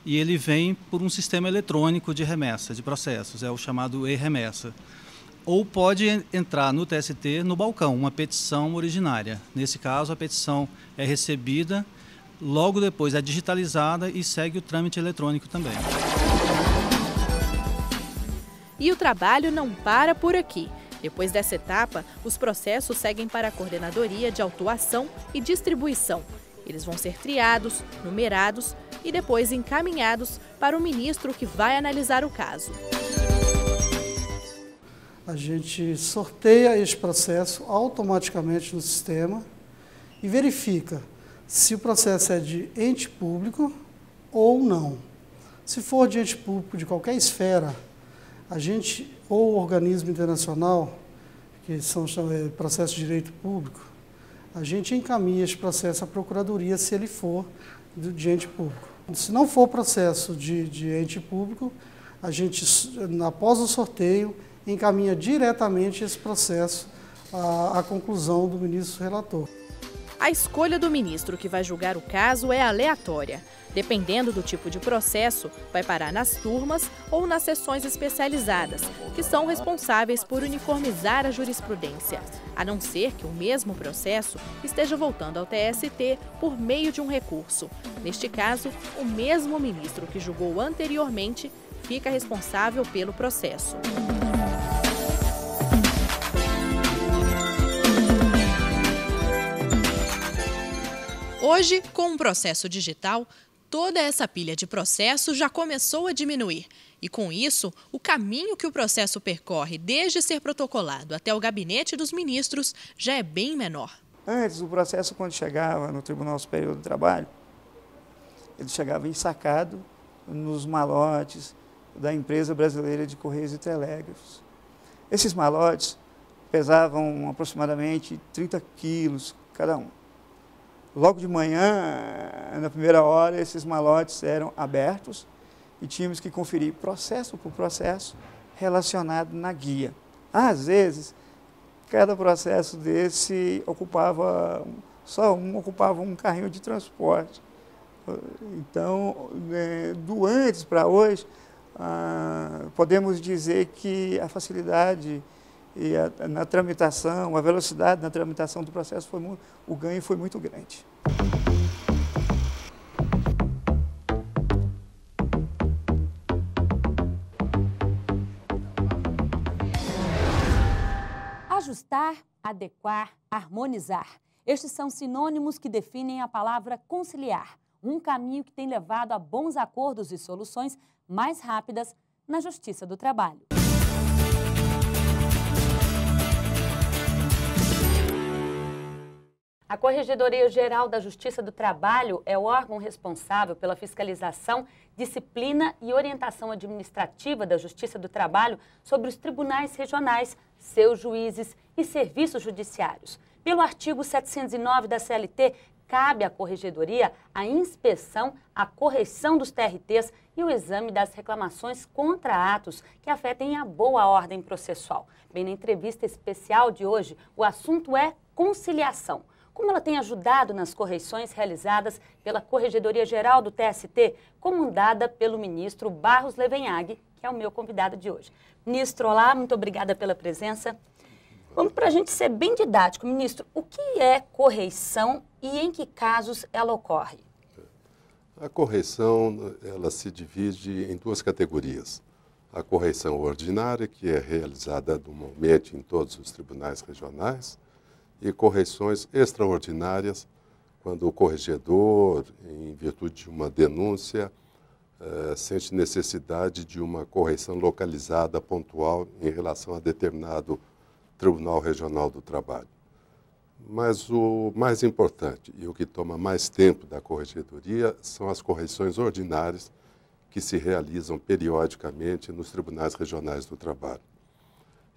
e ele vem por um sistema eletrônico de remessa de processos, é o chamado e-remessa. Ou pode entrar no TST no balcão, uma petição originária. Nesse caso, a petição é recebida, logo depois é digitalizada e segue o trâmite eletrônico também. E o trabalho não para por aqui. Depois dessa etapa, os processos seguem para a Coordenadoria de Autuação e Distribuição. Eles vão ser triados, numerados e depois encaminhados para o ministro que vai analisar o caso. A gente sorteia esse processo automaticamente no sistema e verifica se o processo é de ente público ou não. Se for de ente público de qualquer esfera, a gente, ou organismo internacional, que são processos de direito público, a gente encaminha esse processo à Procuradoria se ele for de ente público. Se não for processo de ente público, a gente, após o sorteio, encaminha diretamente esse processo à conclusão do ministro relator. A escolha do ministro que vai julgar o caso é aleatória. Dependendo do tipo de processo, vai parar nas turmas ou nas sessões especializadas, que são responsáveis por uniformizar a jurisprudência, a não ser que o mesmo processo esteja voltando ao TST por meio de um recurso. Neste caso, o mesmo ministro que julgou anteriormente fica responsável pelo processo. Hoje, com um processo digital, toda essa pilha de processos já começou a diminuir. E com isso, o caminho que o processo percorre desde ser protocolado até o gabinete dos ministros já é bem menor. Antes, o processo, quando chegava no Tribunal Superior do Trabalho, ele chegava ensacado nos malotes da Empresa Brasileira de Correios e Telégrafos. Esses malotes pesavam aproximadamente 30 quilos cada um. Logo de manhã, na primeira hora, esses malotes eram abertos e tínhamos que conferir processo por processo relacionado na guia. Às vezes, cada processo desse ocupava um carrinho de transporte. Então, do antes para hoje, podemos dizer que a facilidade na tramitação, a velocidade na tramitação do processo, o ganho foi muito grande. Ajustar, adequar, harmonizar. Estes são sinônimos que definem a palavra conciliar, um caminho que tem levado a bons acordos e soluções mais rápidas na Justiça do Trabalho. A Corregedoria-Geral da Justiça do Trabalho é o órgão responsável pela fiscalização, disciplina e orientação administrativa da Justiça do Trabalho sobre os tribunais regionais, seus juízes e serviços judiciários. Pelo artigo 709 da CLT, cabe à Corregedoria a inspeção, a correção dos TRTs e o exame das reclamações contra atos que afetem a boa ordem processual. Bem, na entrevista especial de hoje, o assunto é conciliação. como ela tem ajudado nas correições realizadas pela Corregedoria Geral do TST, comandada pelo ministro Barros Levenhag, que é o meu convidado de hoje. Ministro, olá, muito obrigada pela presença. Vamos para a gente ser bem didático. Ministro, o que é correição e em que casos ela ocorre? A correição, ela se divide em duas categorias. A correição ordinária, que é realizada anualmente em todos os tribunais regionais, e correições extraordinárias, quando o corregedor, em virtude de uma denúncia, sente necessidade de uma correção localizada, pontual, em relação a determinado Tribunal Regional do Trabalho. Mas o mais importante e o que toma mais tempo da corregedoria são as correições ordinárias que se realizam periodicamente nos tribunais regionais do trabalho.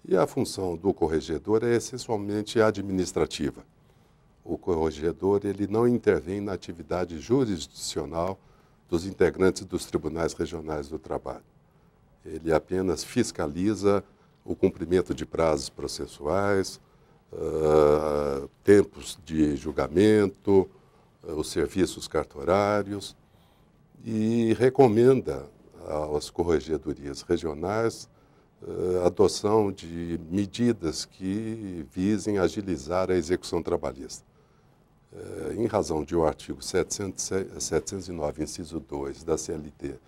E a função do corregedor é essencialmente administrativa. O corregedor ele não intervém na atividade jurisdicional dos integrantes dos tribunais regionais do trabalho. Ele apenas fiscaliza o cumprimento de prazos processuais, tempos de julgamento, os serviços cartorários e recomenda às corregedorias regionais a adoção de medidas que visem agilizar a execução trabalhista. Em razão de o artigo 709, inciso 2 da CLT,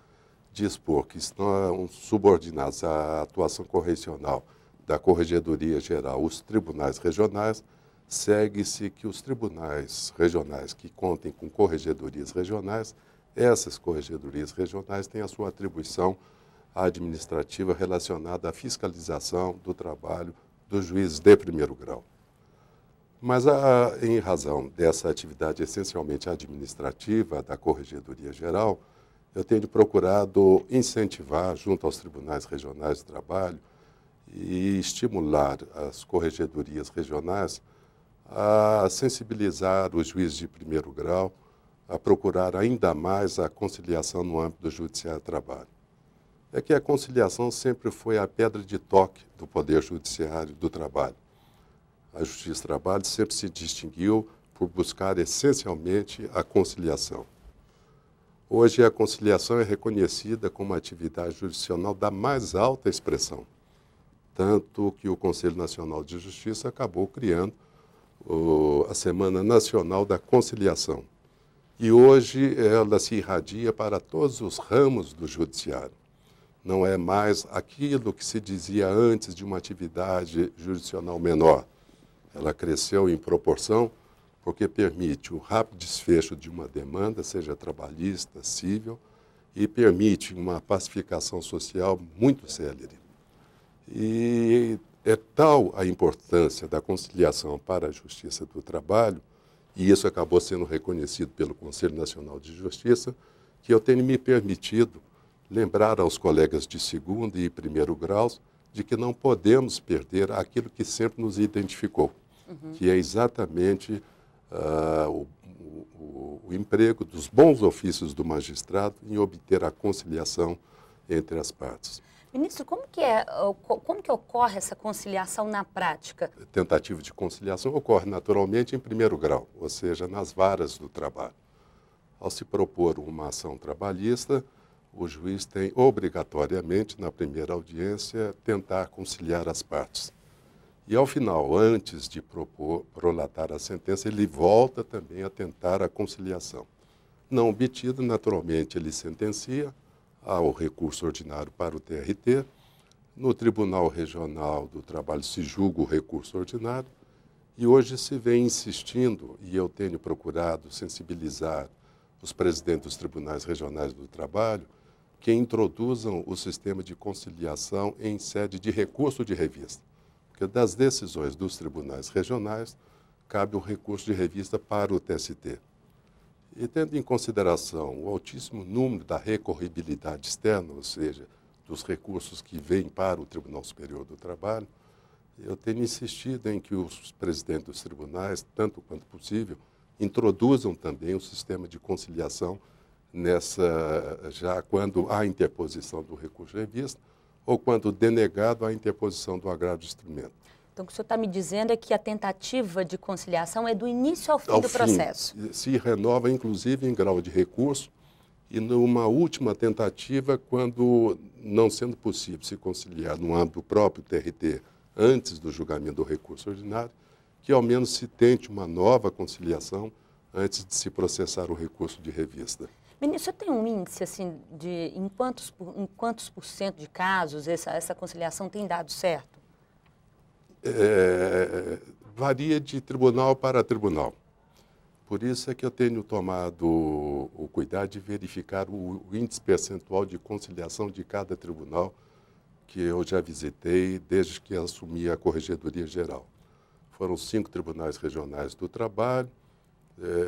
dispor que estão subordinados à atuação correcional da Corregedoria Geral os tribunais regionais, segue-se que os tribunais regionais que contem com corregedorias regionais, essas corregedorias regionais têm a sua atribuição administrativa relacionada à fiscalização do trabalho dos juízes de primeiro grau. Mas, em razão dessa atividade essencialmente administrativa da Corregedoria Geral, eu tenho procurado incentivar, junto aos tribunais regionais de trabalho, e estimular as corregedorias regionais a sensibilizar os juízes de primeiro grau a procurar ainda mais a conciliação no âmbito do Judiciário do Trabalho. É que a conciliação sempre foi a pedra de toque do Poder Judiciário do Trabalho. A Justiça do Trabalho sempre se distinguiu por buscar essencialmente a conciliação. Hoje, a conciliação é reconhecida como uma atividade jurisdicional da mais alta expressão, tanto que o Conselho Nacional de Justiça acabou criando a Semana Nacional da Conciliação. E hoje ela se irradia para todos os ramos do judiciário. Não é mais aquilo que se dizia antes de uma atividade jurisdicional menor. Ela cresceu em proporção porque permite o rápido desfecho de uma demanda, seja trabalhista, civil, e permite uma pacificação social muito célere. E é tal a importância da conciliação para a Justiça do Trabalho, e isso acabou sendo reconhecido pelo Conselho Nacional de Justiça, que eu tenho me permitido lembrar aos colegas de segundo e primeiro graus de que não podemos perder aquilo que sempre nos identificou, que é exatamente o emprego dos bons ofícios do magistrado em obter a conciliação entre as partes. Ministro, como que ocorre essa conciliação na prática? A tentativa de conciliação ocorre naturalmente em primeiro grau, ou seja, nas varas do trabalho. Ao se propor uma ação trabalhista, o juiz tem obrigatoriamente, na primeira audiência, tentar conciliar as partes. E ao final, antes de prolatar a sentença, ele volta também a tentar a conciliação. Não obtido, naturalmente, ele sentencia ao recurso ordinário para o TRT. No Tribunal Regional do Trabalho se julga o recurso ordinário e hoje se vem insistindo, e eu tenho procurado sensibilizar os presidentes dos tribunais regionais do trabalho, que introduzam o sistema de conciliação em sede de recurso de revista. Porque das decisões dos tribunais regionais, cabe o recurso de revista para o TST. E tendo em consideração o altíssimo número da recorribilidade externa, ou seja, dos recursos que vêm para o Tribunal Superior do Trabalho, eu tenho insistido em que os presidentes dos tribunais, tanto quanto possível, introduzam também o sistema de conciliação já quando há interposição do recurso de revista ou quando denegado a interposição do agravo de instrumento. Então, o que o senhor está me dizendo é que a tentativa de conciliação é do início ao fim do processo. Se renova, inclusive, em grau de recurso e numa última tentativa, quando não sendo possível se conciliar no âmbito próprio TRT antes do julgamento do recurso ordinário, que ao menos se tente uma nova conciliação antes de se processar o recurso de revista. Ministro, tem um índice assim, de em quantos por cento de casos essa conciliação tem dado certo? Varia de tribunal para tribunal. Por isso é que eu tenho tomado o cuidado de verificar o índice percentual de conciliação de cada tribunal que eu já visitei desde que assumi a Corregedoria Geral. Foram 5 tribunais regionais do trabalho,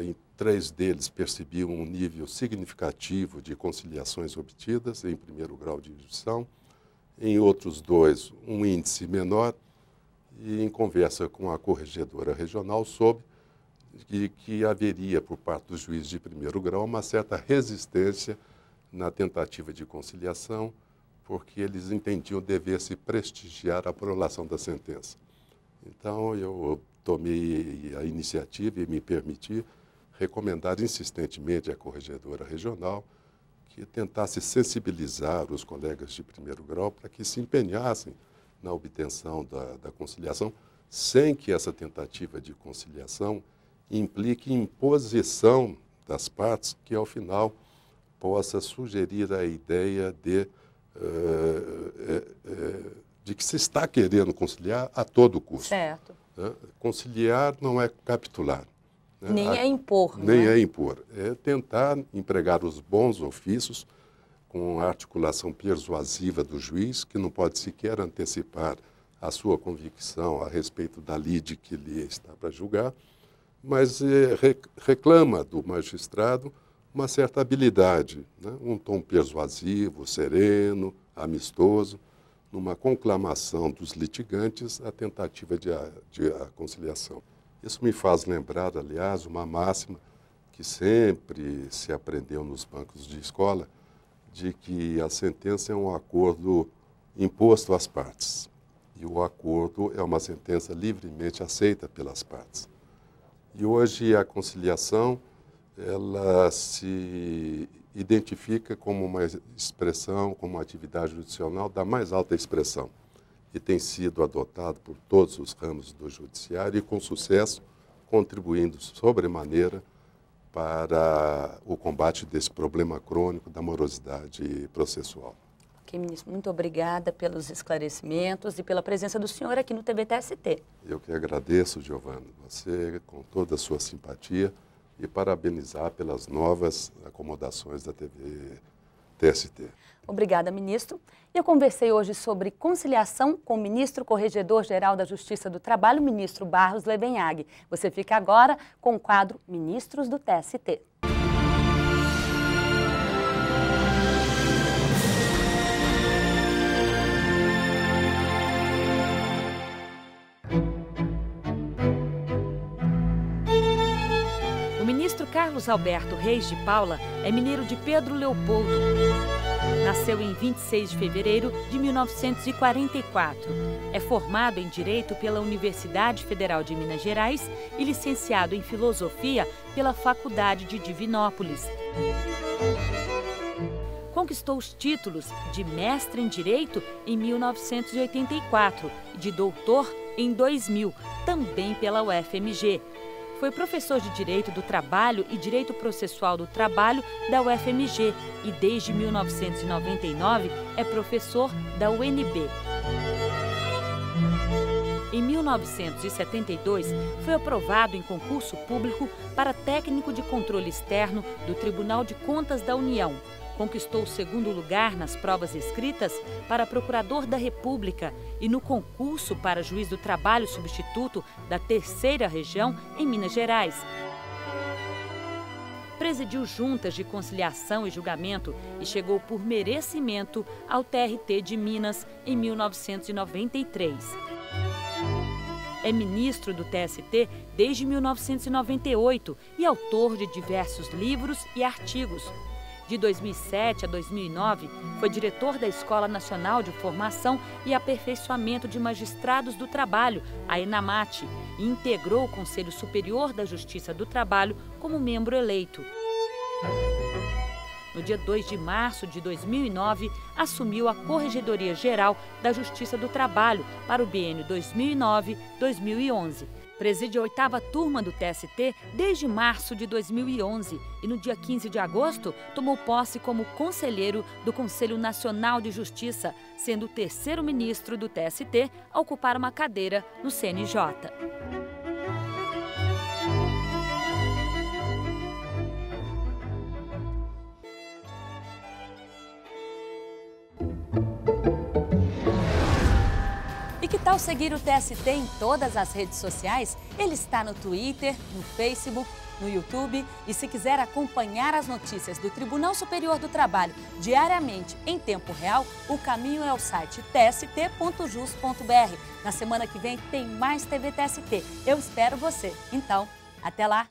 em 3 deles percebi um nível significativo de conciliações obtidas em primeiro grau de jurisdição, em outros 2 um índice menor, e em conversa com a Corregedora Regional soube que haveria por parte dos juízes de primeiro grau uma certa resistência na tentativa de conciliação, porque eles entendiam dever se prestigiar a prolação da sentença. Então, eu tomei a iniciativa e me permiti recomendar insistentemente à Corregedora Regional que tentasse sensibilizar os colegas de primeiro grau para que se empenhassem na obtenção da conciliação, sem que essa tentativa de conciliação implique imposição das partes, que ao final possa sugerir a ideia de que se está querendo conciliar a todo custo. Certo. Conciliar não é capitular. Nem é impor. Nem é impor. É tentar empregar os bons ofícios com a articulação persuasiva do juiz, que não pode sequer antecipar a sua convicção a respeito da lide que lhe está para julgar, mas reclama do magistrado uma certa habilidade, né? Um tom persuasivo, sereno, amistoso, numa conclamação dos litigantes a tentativa de conciliação. Isso me faz lembrar, aliás, uma máxima que sempre se aprendeu nos bancos de escola, de que a sentença é um acordo imposto às partes. E o acordo é uma sentença livremente aceita pelas partes. E hoje a conciliação, ela se identifica como uma expressão, como uma atividade judicial da mais alta expressão. E tem sido adotado por todos os ramos do judiciário e com sucesso, contribuindo sobremaneira para o combate desse problema crônico da morosidade processual. Ok, ministro, muito obrigada pelos esclarecimentos e pela presença do senhor aqui no TVT-ST. Eu que agradeço, Giovana, você com toda a sua simpatia e parabenizar pelas novas acomodações da TVT-ST. Obrigada, ministro. Eu conversei hoje sobre conciliação com o ministro Corregedor-Geral da Justiça do Trabalho, ministro Barros Levenhag. Você fica agora com o quadro Ministros do TST. O ministro Carlos Alberto Reis de Paula é mineiro de Pedro Leopoldo. Nasceu em 26 de fevereiro de 1944. É formado em Direito pela Universidade Federal de Minas Gerais e licenciado em Filosofia pela Faculdade de Divinópolis. Conquistou os títulos de mestre em Direito em 1984 e de doutor em 2000, também pela UFMG. Foi professor de Direito do Trabalho e Direito Processual do Trabalho da UFMG e, desde 1999, é professor da UNB. Em 1972, foi aprovado em concurso público para técnico de controle externo do Tribunal de Contas da União. Conquistou o 2º lugar nas provas escritas para procurador da República e no concurso para juiz do trabalho substituto da 3ª Região em Minas Gerais. Presidiu juntas de conciliação e julgamento e chegou por merecimento ao TRT de Minas em 1993. É ministro do TST desde 1998 e autor de diversos livros e artigos. De 2007 a 2009, foi diretor da Escola Nacional de Formação e Aperfeiçoamento de Magistrados do Trabalho, a ENAMAT, e integrou o Conselho Superior da Justiça do Trabalho como membro eleito. No dia 2 de março de 2009, assumiu a Corregedoria Geral da Justiça do Trabalho para o biênio 2009-2011. Preside a 8ª turma do TST desde março de 2011 e no dia 15 de agosto tomou posse como conselheiro do Conselho Nacional de Justiça, sendo o 3º ministro do TST a ocupar uma cadeira no CNJ. E que tal seguir o TST em todas as redes sociais? Ele está no Twitter, no Facebook, no YouTube. E se quiser acompanhar as notícias do Tribunal Superior do Trabalho diariamente em tempo real, o caminho é o site tst.jus.br. Na semana que vem tem mais TV TST. Eu espero você. Então, até lá!